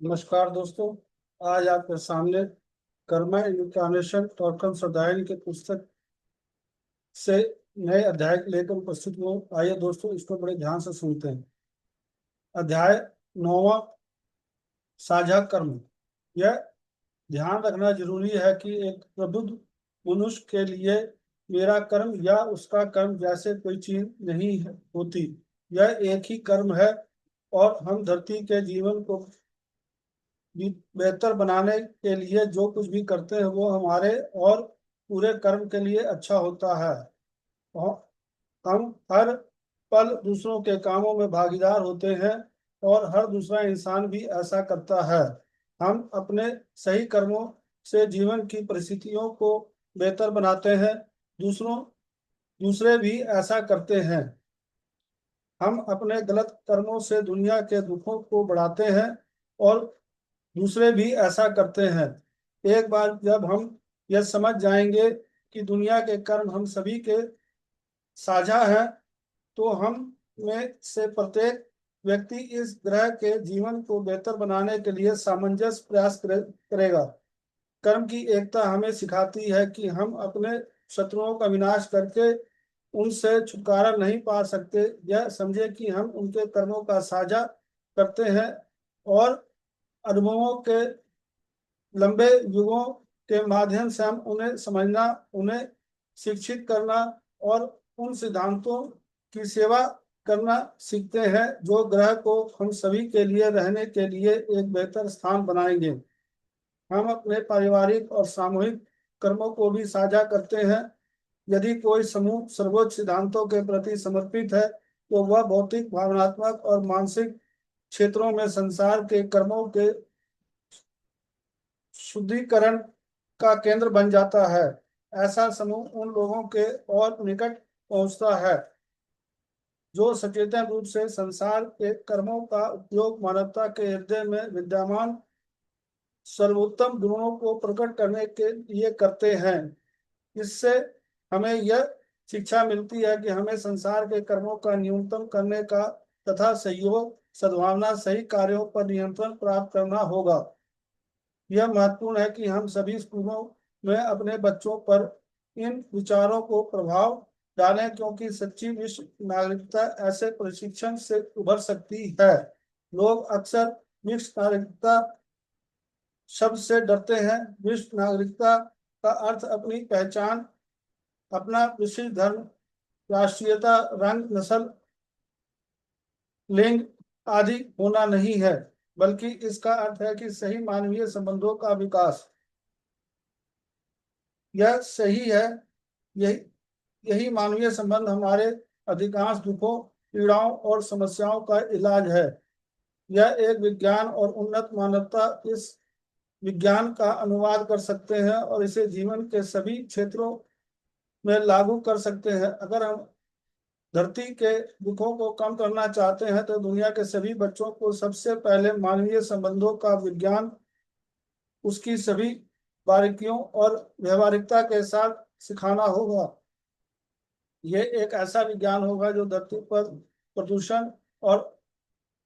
नमस्कार दोस्तों। आज आपके सामने कर्मा इनकारनेशन टॉर्कन सदायन के पुस्तक से नए अध्याय लेकर उपस्थित हुआ। आइए दोस्तों, इसको बड़े ध्यान से सुनते हैं। अध्याय 9वां, साझा कर्म। यह ध्यान रखना जरूरी है कि एक प्रबुद्ध मनुष्य के लिए मेरा कर्म या उसका कर्म जैसे कोई चीज नहीं होती। यह एक ही कर्म है और हम धरती के जीवन को बेहतर बनाने के लिए जो कुछ भी करते हैं वो हमारे और पूरे कर्म के लिए अच्छा होता है। और हम हर पल दूसरों के कामों में भागीदार होते हैं और हर दूसरा इंसान भी ऐसा करता है। हम अपने सही कर्मों से जीवन की परिस्थितियों को बेहतर बनाते हैं। दूसरे भी ऐसा करते हैं। हम अपने गलत कर्मों से दुनिया के दुखों को बढ़ाते हैं और दूसरे भी ऐसा करते हैं। एक बार जब हम यह समझ जाएंगे कि दुनिया के कर्म हम सभी के साझा हैं, तो हम में से प्रत्येक व्यक्ति इस ग्रह के जीवन को बेहतर बनाने के लिए सामंजस्य प्रयास करेगा। कर्म की एकता हमें सिखाती है कि हम अपने शत्रुओं का विनाश करके उनसे छुटकारा नहीं पा सकते। यह समझे कि हम उनके कर्मों का साझा करते हैं और अनुभवों के लंबे युगों के माध्यम से हम उन्हें समझना, उन्हें शिक्षित करना और उन सिद्धांतों की सेवा करना सीखते हैं जो ग्रह को हम सभी के लिए रहने के लिए एक बेहतर स्थान बनाएंगे। हम अपने पारिवारिक और सामूहिक कर्मों को भी साझा करते हैं। यदि कोई समूह सर्वोच्च सिद्धांतों के प्रति समर्पित है तो वह भौतिक, भावनात्मक और मानसिक क्षेत्रों में संसार के कर्मों के शुद्धिकरण का केंद्र बन जाता है। ऐसा समूह उन लोगों के और निकट पहुंचता है जो सचेतन रूप से संसार के कर्मों का उपयोग मानवता के हृदय में विद्यमान सर्वोत्तम गुणों को प्रकट करने के लिए करते हैं। इससे हमें यह शिक्षा मिलती है कि हमें संसार के कर्मों का न्यूनतम करने का तथा सहयोग, सद्भावना, सही कार्यों पर नियंत्रण प्राप्त करना होगा। यह महत्वपूर्ण है कि हम सभी स्कूलों में अपने बच्चों पर इन विचारों को प्रभाव डालें, क्योंकि सच्ची विश्व नागरिकता ऐसे प्रशिक्षण से उभर सकती है। लोग अक्सर विश्व नागरिकता शब्द से डरते हैं। विश्व नागरिकता का अर्थ अपनी पहचान, अपना विशिष्ट धर्म, राष्ट्रीयता, रंग, नस्ल, लिंग आदि होना नहीं है, बल्कि इसका अर्थ है कि सही मानवीय संबंधों का विकास। यह सही है। यही यही मानवीय संबंध हमारे अधिकांश दुखों, पीड़ाओं और समस्याओं का इलाज है। यह एक विज्ञान और उन्नत मानवता इस विज्ञान का अनुवाद कर सकते हैं और इसे जीवन के सभी क्षेत्रों में लागू कर सकते हैं। अगर हम धरती के दुखों को कम करना चाहते हैं तो दुनिया के सभी बच्चों को सबसे पहले मानवीय संबंधों का विज्ञान, उसकी सभी बारीकियों और व्यवहारिकता के साथ सिखाना होगा। ये एक ऐसा विज्ञान होगा जो धरती पर प्रदूषण और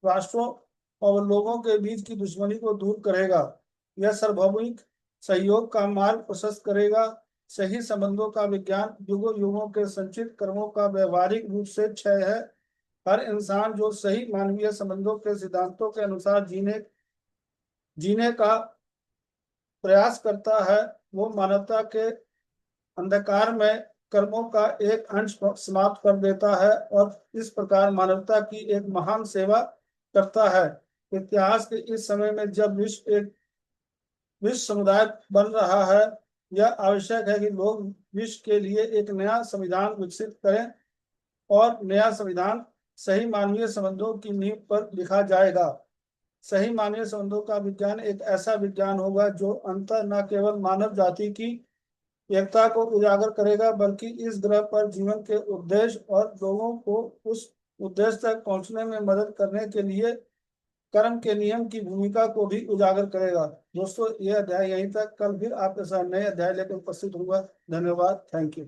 राष्ट्रों और लोगों के बीच की दुश्मनी को दूर करेगा। यह सार्वभौमिक सहयोग का मार्ग प्रशस्त करेगा। सही संबंधों का विज्ञान युगों युगों के संचित कर्मों का व्यवहारिक रूप से क्षय है। हर इंसान जो सही मानवीय संबंधों के सिद्धांतों के अनुसार जीने का प्रयास करता है, वो मानवता के अंधकार में कर्मों का एक अंश समाप्त कर देता है और इस प्रकार मानवता की एक महान सेवा करता है। इतिहास के इस समय में जब विश्व समुदाय बन रहा है, यह आवश्यक है कि लोग विश्व के लिए एक नया संविधान विकसित करें और नया संविधान सही मानवीय संबंधों की नींव पर लिखा जाएगा। सही मानवीय संबंधों का विज्ञान एक ऐसा विज्ञान होगा जो अंतर न केवल मानव जाति की एकता को उजागर करेगा, बल्कि इस ग्रह पर जीवन के उद्देश्य और लोगों को उस उद्देश्य तक पहुंचने में मदद करने के लिए कर्म के नियम की भूमिका को भी उजागर करेगा। दोस्तों, यह अध्याय यहीं तक। कल फिर आपके साथ नए अध्याय लेकर उपस्थित होगा। धन्यवाद। Thank you.